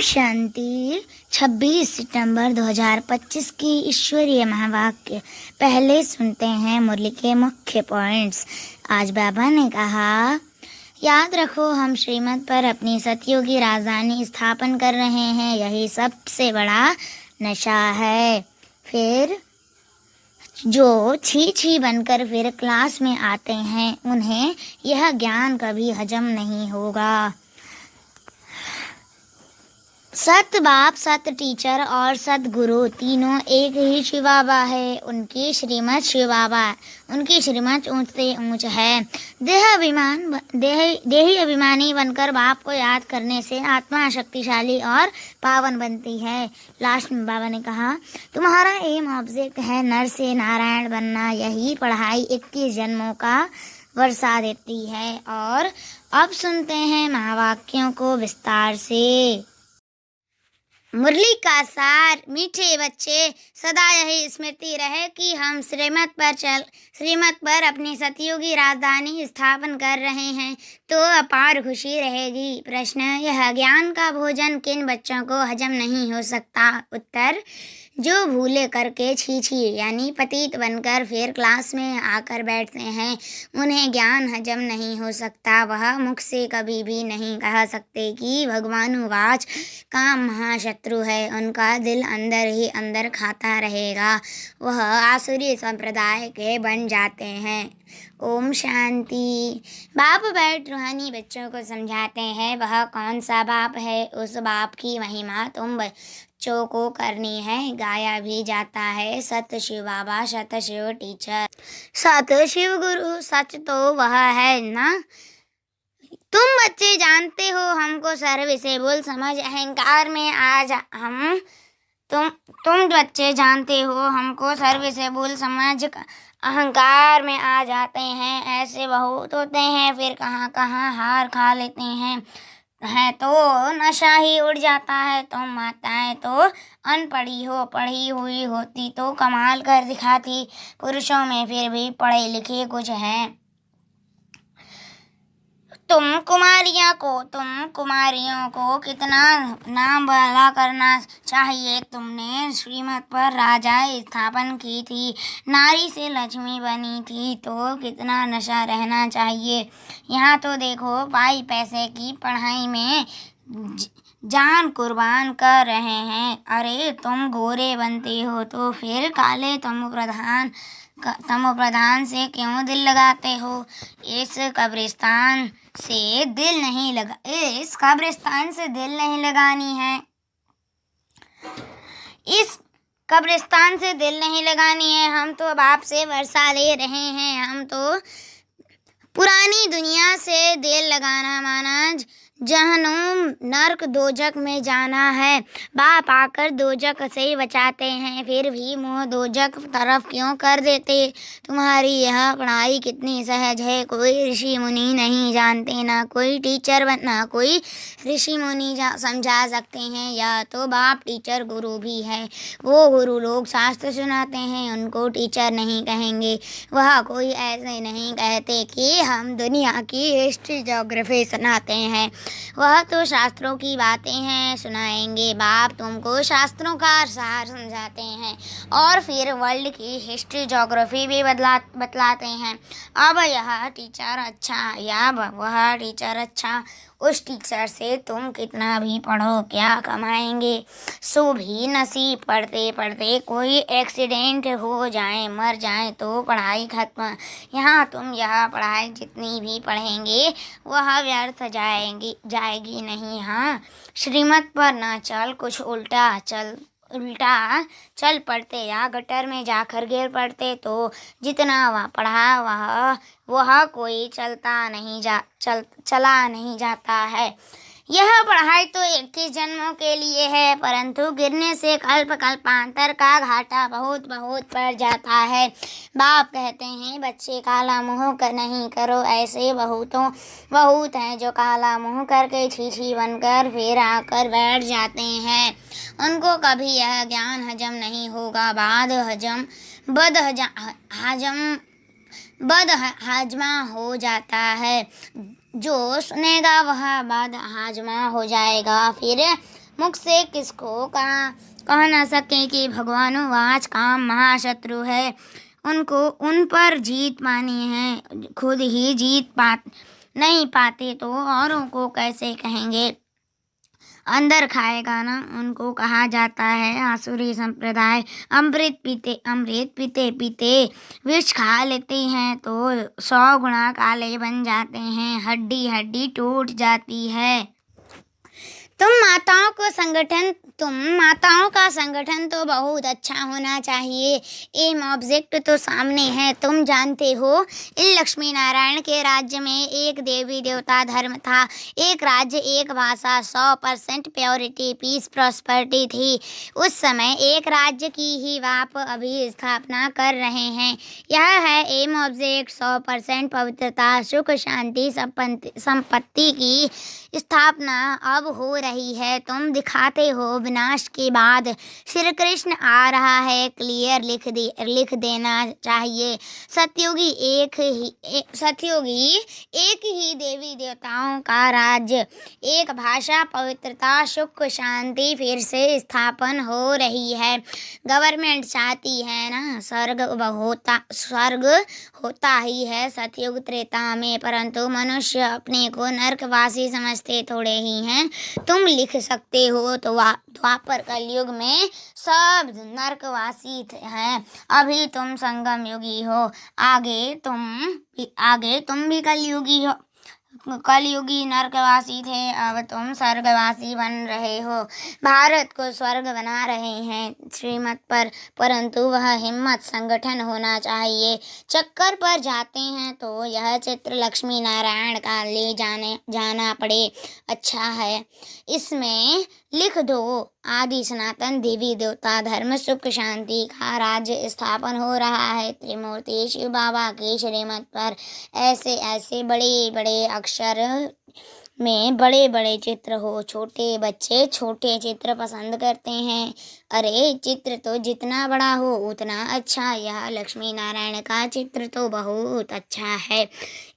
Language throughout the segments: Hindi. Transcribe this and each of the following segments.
शांति। 26 सितंबर 2025 की ईश्वरीय महावाक्य। पहले सुनते हैं मुरली के मुख्य पॉइंट्स। आज बाबा ने कहा, याद रखो हम श्रीमत पर अपनी सतयुगी राजधानी स्थापन कर रहे हैं, यही सबसे बड़ा नशा है। फिर जो छी बनकर फिर क्लास में आते हैं, उन्हें यह ज्ञान कभी हजम नहीं होगा। सत बाप, सत टीचर और सत गुरु तीनों एक ही शिव बाबा है। उनकी श्रीमत शिव बाबा, उनकी श्रीमत ऊंच से ऊंच है। देही अभिमानी बनकर बाप को याद करने से आत्मा शक्तिशाली और पावन बनती है। लास्ट में बाबा ने कहा, तुम्हारा एम ऑब्जेक्ट है नर से नारायण बनना। यही पढ़ाई 21 जन्मों का वर्षा देती है। और अब सुनते हैं महावाक्यों को विस्तार से। मुरली का सार। मीठे बच्चे, सदा यही स्मृति रहे कि हम श्रीमत पर अपनी सतयुगी राजधानी स्थापन कर रहे हैं, तो अपार खुशी रहेगी। प्रश्न, यह ज्ञान का भोजन किन बच्चों को हजम नहीं हो सकता? उत्तर, जो भूले करके छी यानी पतित बनकर फिर क्लास में आकर बैठते हैं, उन्हें ज्ञान हजम नहीं हो सकता। वह मुख से कभी भी नहीं कह सकते कि भगवानुवाच काम महाशत्रु है। उनका दिल अंदर ही अंदर खाता रहेगा। वह आसुरी संप्रदाय के बन जाते हैं। ओम शांति। बाप बैठ रूहानी बच्चों को समझाते हैं, वह कौन सा बाप है। उस बाप की महिमा तुम बच्चों को करनी है। गाया भी जाता है, सत शिव बाबा, सत शिव टीचर, सत शिव गुरु। सच तो वह है ना। तुम बच्चे जानते हो हमको सर्विसेबल समझ अहंकार में आज हम तुम बच्चे जानते हो हमको सर्विसेबल समझ अहंकार में आ जाते हैं। ऐसे बहुत होते हैं, फिर कहाँ कहाँ हार खा लेते हैं तो नशा ही उड़ जाता है। तुम माताएं तो अनपढ़ी हो, पढ़ी हुई होती तो कमाल कर दिखाती। पुरुषों में फिर भी पढ़े लिखे कुछ हैं। तुम कुमारियों को कितना नाम भला करना चाहिए। तुमने श्रीमत पर राजा स्थापन की थी, नारी से लक्ष्मी बनी थी, तो कितना नशा रहना चाहिए। यहाँ तो देखो, पाई पैसे की पढ़ाई में जान कुर्बान कर रहे हैं। अरे तुम गोरे बनते हो तो फिर काले तमो प्रधान से क्यों दिल लगाते हो? इस कब्रिस्तान से दिल नहीं लगानी है। इस कब्रिस्तान से दिल नहीं लगानी है। हम तो बाप से वर्षा ले रहे हैं। हम तो पुरानी दुनिया से दिल लगाना माना जहन्नुम नर्क दोजक में जाना है। बाप आकर दोजक से बचाते हैं, फिर भी मुँह दोजक तरफ क्यों कर देते? तुम्हारी यह पढ़ाई कितनी सहज है, कोई ऋषि मुनि नहीं जानते, ना कोई टीचर ना कोई ऋषि मुनि समझा सकते हैं। या तो बाप टीचर गुरु भी है। वो गुरु लोग शास्त्र सुनाते हैं, उनको टीचर नहीं कहेंगे। वह कोई ऐसे नहीं कहते कि हम दुनिया की हिस्ट्री ज्योग्राफी सुनाते हैं। वह तो शास्त्रों की बातें हैं सुनाएंगे। बाप तुमको शास्त्रों का सार समझाते हैं और फिर वर्ल्ड की हिस्ट्री ज्योग्राफी भी बतलाते हैं। अब यह टीचर अच्छा या वह टीचर अच्छा, उस टीचर से तुम कितना भी पढ़ो क्या कमाएंगे? सो भी नसीब। पढ़ते पढ़ते कोई एक्सीडेंट हो जाए, मर जाए तो पढ़ाई खत्म। यहाँ तुम यह पढ़ाई जितनी भी पढ़ेंगे वह व्यर्थ जाएगी नहीं। हाँ, श्रीमत पर न चल, कुछ उल्टा चल पड़ते या गटर में जाकर गिर पड़ते तो जितना वह पढ़ा वह कोई चला नहीं जाता है। यह पढ़ाई तो 21 जन्मों के लिए है, परंतु गिरने से कल्पांतर का घाटा बहुत पड़ जाता है। बाप कहते हैं, बच्चे काला मुँह नहीं करो। ऐसे बहुत हैं जो काला मुँह करके छी बनकर फिर आकर बैठ जाते हैं। उनको कभी यह ज्ञान हजम नहीं होगा। बद हाजमा हो जाता है। जो सुनेगा वह बद हाजमा हो जाएगा, फिर मुख से किसको कह न सके कि भगवानुवाच काम महाशत्रु है। उनको उन पर जीत पानी है, खुद ही नहीं पाते तो औरों को कैसे कहेंगे। अंदर खाएगा ना, उनको कहा जाता है आसुरी संप्रदाय। अमृत पीते पीते विष खा लेते हैं तो 100 गुना काले बन जाते हैं, हड्डी हड्डी टूट जाती है। तुम माताओं का संगठन तो बहुत अच्छा होना चाहिए। एम ऑब्जेक्ट तो सामने है, तुम जानते हो। इन लक्ष्मी नारायण के राज्य में एक देवी देवता धर्म था, एक राज्य, एक भाषा, 100% प्योरिटी, पीस, प्रॉस्पेरिटी थी। उस समय एक राज्य की ही आप अभी स्थापना कर रहे हैं। यह है एम ऑब्जेक्ट, 100% पवित्रता, सुख, शांति, संपत्ति की स्थापना अब हो रही है। तुम दिखाते हो विनाश के बाद श्री कृष्ण आ रहा है, क्लियर लिख देना चाहिए। सतयुगी एक ही देवी देवताओं का राज्य, एक भाषा, पवित्रता, सुख, शांति फिर से स्थापन हो रही है। गवर्नमेंट चाहती है ना, स्वर्ग होता ही है सतयुग त्रेता में, परंतु मनुष्य अपने को नरकवासी समझते थोड़े ही हैं। तुम लिख सकते हो तो द्वापर कलयुग में सब नरकवासी हैं। अभी तुम संगम युगी हो, आगे तुम भी कलयुगी नरकवासी थे, अब तुम स्वर्गवासी बन रहे हो। भारत को स्वर्ग बना रहे हैं श्रीमत पर, परंतु वह हिम्मत संगठन होना चाहिए। चक्कर पर जाते हैं तो यह चित्र लक्ष्मी नारायण का ले जाना पड़े, अच्छा है। इसमें लिख दो, आदि सनातन देवी देवता धर्म, सुख शांति का राज्य स्थापन हो रहा है त्रिमूर्ति शिव बाबा के श्रीमत पर। ऐसे ऐसे बड़े बड़े अक्षर में बड़े बड़े चित्र हो। छोटे बच्चे छोटे चित्र पसंद करते हैं। अरे चित्र तो जितना बड़ा हो उतना अच्छा। यह लक्ष्मी नारायण का चित्र तो बहुत अच्छा है।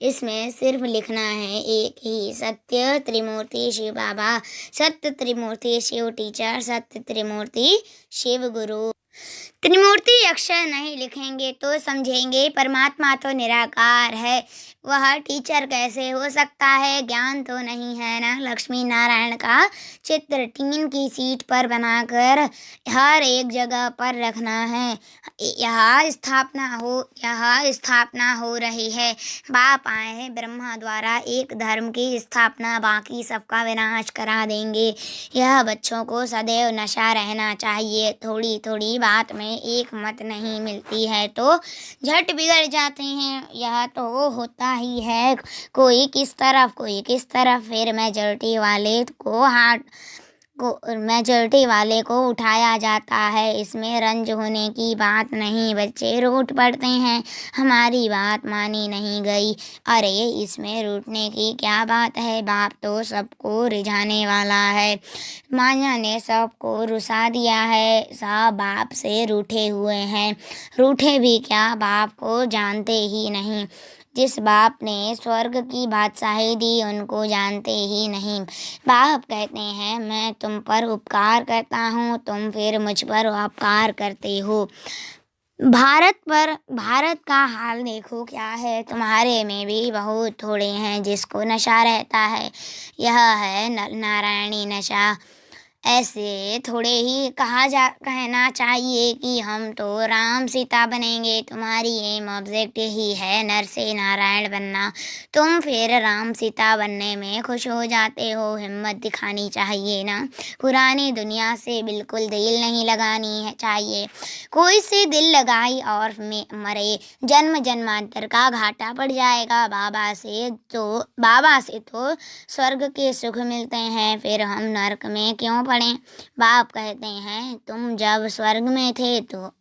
इसमें सिर्फ लिखना है एक ही, सत्य त्रिमूर्ति शिव बाबा, सत्य त्रिमूर्ति शिव टीचर, सत्य त्रिमूर्ति शिव गुरु। त्रिमूर्ति अक्षर नहीं लिखेंगे तो समझेंगे परमात्मा तो निराकार है, वह टीचर कैसे हो सकता है। ज्ञान तो नहीं है ना। लक्ष्मी नारायण का चित्र टीन की सीट पर बनाकर हर एक जगह पर रखना है। यह स्थापना हो रही है। बाप आए हैं ब्रह्मा द्वारा एक धर्म की स्थापना, बाकी सबका विनाश करा देंगे। यह बच्चों को सदैव नशा रहना चाहिए। थोड़ी थोड़ी बात में एक मत नहीं मिलती है तो झट बिगड़ जाते हैं। यह तो होता ही है, कोई किस तरफ फिर मेजॉरिटी वाले को उठाया जाता है। इसमें रंज होने की बात नहीं। बच्चे रूठ पड़ते हैं, हमारी बात मानी नहीं गई। अरे इसमें रूठने की क्या बात है, बाप तो सबको रिझाने वाला है। माया ने सबको रुसा दिया है, सब बाप से रूठे हुए हैं। रूठे भी क्या, बाप को जानते ही नहीं। जिस बाप ने स्वर्ग की बादशाही दी उनको जानते ही नहीं। बाप कहते हैं मैं तुम पर उपकार करता हूँ, तुम फिर मुझ पर उपकार करते हो। भारत का हाल देखो क्या है। तुम्हारे में भी बहुत थोड़े हैं जिसको नशा रहता है। यह है नारायणी नशा। ऐसे थोड़े ही कहना चाहिए कि हम तो राम सीता बनेंगे। तुम्हारी एम ऑब्जेक्ट ही है नर से नारायण बनना, तुम फिर राम सीता बनने में खुश हो जाते हो। हिम्मत दिखानी चाहिए ना। पुरानी दुनिया से बिल्कुल दिल नहीं लगानी है चाहिए। कोई से दिल लगाई और मरे, जन्म जन्मांतर का घाटा पड़ जाएगा। बाबा से तो स्वर्ग के सुख मिलते हैं, फिर हम नरक में क्यों पड़े। बाप कहते हैं तुम जब स्वर्ग में थे तो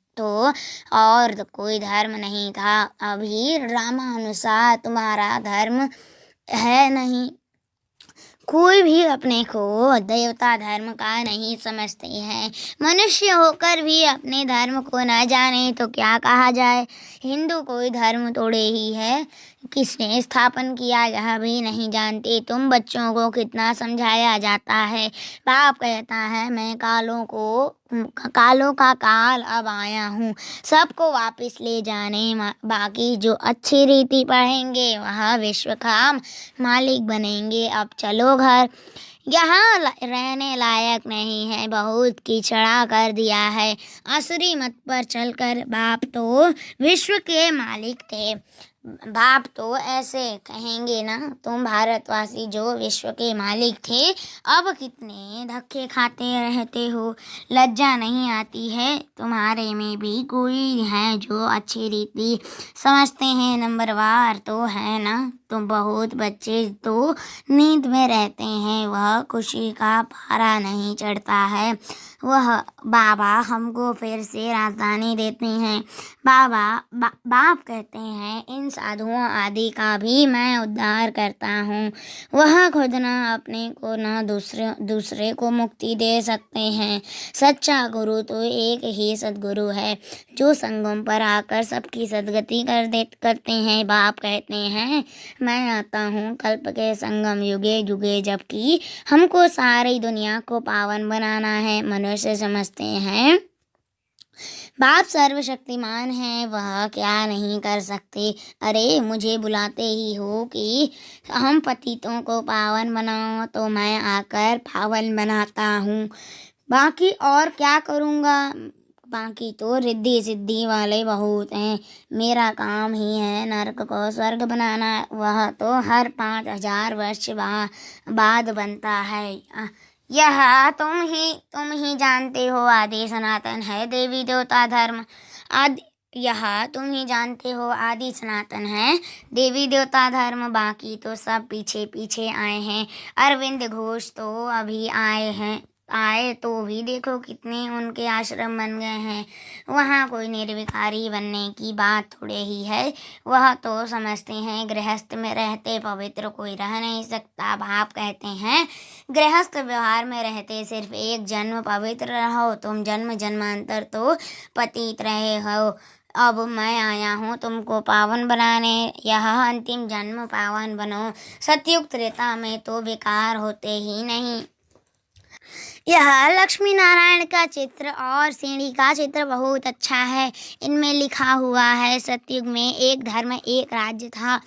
और कोई धर्म नहीं था। अभी रामानुसार तुम्हारा धर्म है नहीं। कोई भी अपने को देवता धर्म का नहीं समझते हैं। मनुष्य होकर भी अपने धर्म को न जाने तो क्या कहा जाए। हिंदू कोई धर्म थोड़े ही है। किसने स्थापन किया यह भी नहीं जानते। तुम बच्चों को कितना समझाया जाता है। बाप कहता है मैं कालों का काल अब आया हूँ, सबको वापस ले जाने। बाकी जो अच्छी रीति पढ़ेंगे वह विश्व का मालिक बनेंगे। अब चलो घर, यहाँ रहने लायक नहीं है, बहुत कीचड़ा कर दिया है। आसुरी मत पर चलकर बाप तो विश्व के मालिक थे। बाप तो ऐसे कहेंगे ना, तुम भारतवासी जो विश्व के मालिक थे अब कितने धक्के खाते रहते हो, लज्जा नहीं आती है। तुम्हारे में भी कोई है जो अच्छी रीति समझते हैं, नंबरवार तो है ना। तुम बहुत बच्चे तो नींद में रहते हैं, वह खुशी का पारा नहीं चढ़ता है। वह बाबा हमको फिर से राजधानी देते हैं। बाप कहते हैं इन साधुओं आदि का भी मैं उद्धार करता हूँ। वह खुद न अपने को न दूसरे को मुक्ति दे सकते हैं। सच्चा गुरु तो एक ही सद्गुरु है जो संगम पर आकर सबकी सद्गति करते हैं। बाप कहते हैं मैं आता हूँ कल्प के संगम युगे युगे, जबकि हमको सारी दुनिया को पावन बनाना है। मनुष्य समझते हैं बाप सर्वशक्तिमान है, वह क्या नहीं कर सकते। अरे मुझे बुलाते ही हो कि हम पतितों को पावन बनाओ, तो मैं आकर पावन बनाता हूँ। बाकी और क्या करूँगा, बाकी तो रिद्धि सिद्धि वाले बहुत हैं। मेरा काम ही है नरक को स्वर्ग बनाना, वह तो हर 5000 वर्ष बाद बनता है। यह तुम ही जानते हो आदि सनातन है देवी देवता धर्म। यह तुम ही जानते हो आदि सनातन है देवी देवता धर्म। बाकी तो सब पीछे पीछे आए हैं। अरविंद घोष तो अभी आए तो भी देखो कितने उनके आश्रम बन गए हैं। वहाँ कोई निर्विकारी बनने की बात थोड़े ही है। वह तो समझते हैं गृहस्थ में रहते पवित्र कोई रह नहीं सकता। बाप कहते हैं गृहस्थ व्यवहार में रहते सिर्फ एक जन्म पवित्र रहो, तुम जन्म जन्मांतर तो पतित रहे हो। अब मैं आया हूँ तुमको पावन बनाने, यह अंतिम जन्म पावन बनो। सतयुग त्रेता में तो विकार होते ही नहीं। यह लक्ष्मी नारायण का चित्र और सीढ़ी का चित्र बहुत अच्छा है। इनमें लिखा हुआ है सतयुग में एक धर्म एक राज्य था।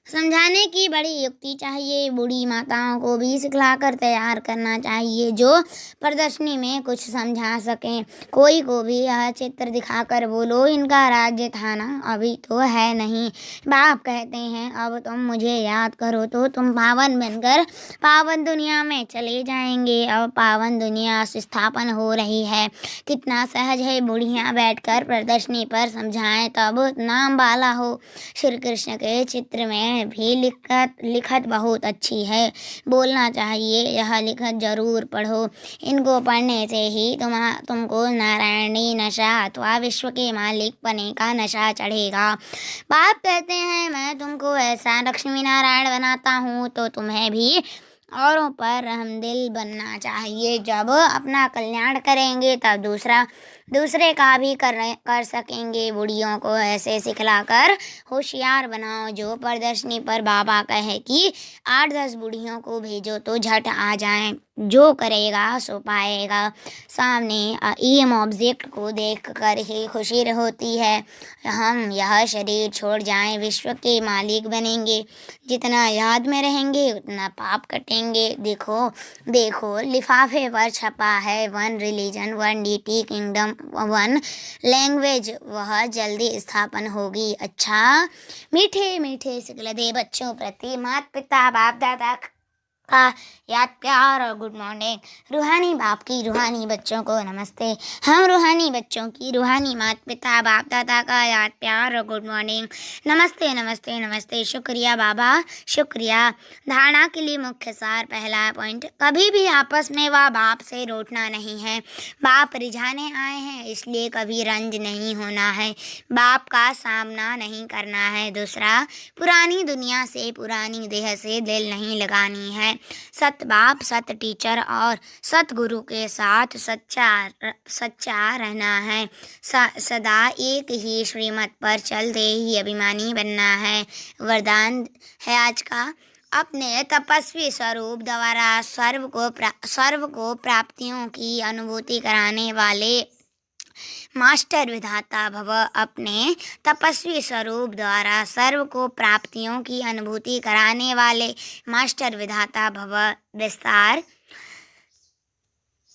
समझाने की बड़ी युक्ति चाहिए। बूढ़ी माताओं को भी सिखलाकर तैयार करना चाहिए जो प्रदर्शनी में कुछ समझा सकें। कोई को भी यह चित्र दिखाकर बोलो इनका राज्य था ना, अभी तो है नहीं। बाप कहते हैं अब तुम मुझे याद करो तो तुम पावन बनकर पावन दुनिया में चले जाएंगे। अब पावन दुनिया स्थापन हो रही है। कितना सहज है बूढ़ियाँ बैठकर प्रदर्शनी पर समझाएं तब नाम वाला हो। श्री कृष्ण के चित्र में भी लिखत बहुत अच्छी है, बोलना चाहिए। यह लिखत जरूर पढ़ो। इनको पढ़ने से ही तुमको नारायणी नशा अथवा विश्व के मालिक बने का नशा चढ़ेगा। बाप कहते हैं मैं तुमको ऐसा लक्ष्मी नारायण बनाता हूँ तो तुम्हें भी औरों पर रहमदिल बनना चाहिए। जब अपना कल्याण करेंगे तब दूसरे का भी कर सकेंगे। बुढ़ियों को ऐसे सिखलाकर होशियार बनाओ जो प्रदर्शनी पर बाबा कहे कि 8-10 बुढ़ियों को भेजो तो झट आ जाएं। जो करेगा सो पाएगा। सामने एम ऑब्जेक्ट को देखकर ही खुशी होती है। हम यह शरीर छोड़ जाएं, विश्व के मालिक बनेंगे। जितना याद में रहेंगे उतना पाप कटेंगे। देखो लिफाफे पर छपा है 1 रिलीजन 1 डीटी किंगडम 1 लैंग्वेज, वह जल्दी स्थापन होगी। अच्छा मीठे मीठे सिखलदे बच्चों प्रति माता पिता बाप दादा का याद प्यार और गुड मॉर्निंग। रूहानी बाप की रूहानी बच्चों को नमस्ते। हम रूहानी बच्चों की रूहानी माता पिता बाप दादा का याद प्यार और गुड मॉर्निंग। नमस्ते नमस्ते नमस्ते। शुक्रिया बाबा शुक्रिया। धारणा के लिए मुख्य सार। पहला पॉइंट, कभी भी आपस में व बाप से रूठना नहीं है। बाप रिझाने आए हैं इसलिए कभी रंज नहीं होना है, बाप का सामना नहीं करना है। दूसरा, पुरानी दुनिया से पुरानी देह से दिल नहीं लगानी है। सत बाप, सत टीचर और सत गुरु के साथ सच्चा रहना है। सदा एक ही श्रीमत पर चलते ही अभिमानी बनना है। वरदान है आज का, अपने तपस्वी स्वरूप द्वारा सर्व को प्राप्तियों की अनुभूति कराने वाले मास्टर विधाता भव। अपने तपस्वी स्वरूप द्वारा सर्व को प्राप्तियों की अनुभूति कराने वाले मास्टर विधाता भव। विस्तार,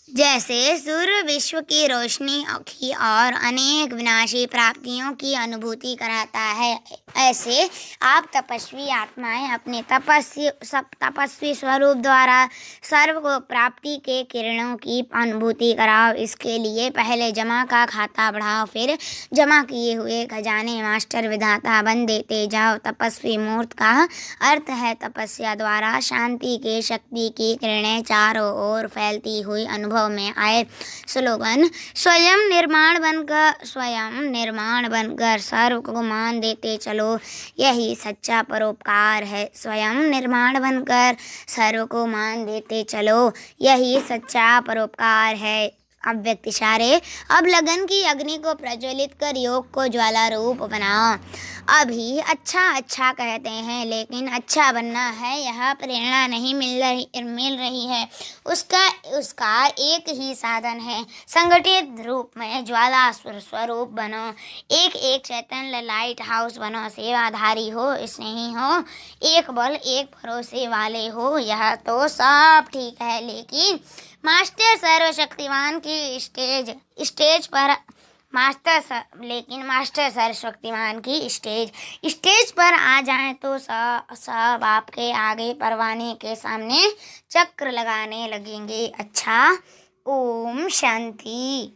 जैसे सूर्य विश्व की रोशनी की और अनेक विनाशी प्राप्तियों की अनुभूति कराता है, ऐसे आप तपस्वी आत्माएं अपने तपस्वी स्वरूप द्वारा सर्व को प्राप्ति के किरणों की अनुभूति कराओ। इसके लिए पहले जमा का खाता बढ़ाओ, फिर जमा किए हुए खजाने मास्टर विधाता बन देते जाओ। तपस्वी मूर्त का अर्थ है तपस्या द्वारा शांति के शक्ति की किरणें चारों ओर फैलती हुई अनुभव में आए। स्लोगन, स्वयं निर्माण बनकर सर्व को मान देते चलो, यही सच्चा परोपकार है। स्वयं निर्माण बनकर सर्व को मान देते चलो, यही सच्चा परोपकार है। अव्यक्त इशारे, अब लगन की अग्नि को प्रज्वलित कर योग को ज्वाला रूप बनाओ। अभी अच्छा कहते हैं, लेकिन अच्छा बनना है यह प्रेरणा नहीं मिल रही है। उसका एक ही साधन है, संगठित रूप में ज्वाला स्वरूप बनो। एक चैतन्य लाइट हाउस बनो, सेवाधारी हो, स्नेही हो, एक बल एक भरोसे वाले हो। यह तो सब ठीक है, लेकिन मास्टर सर्वशक्तिमान की स्टेज पर आ जाएं तो सब आपके आगे परवाने के सामने चक्र लगाने लगेंगे। अच्छा, ओम शांति।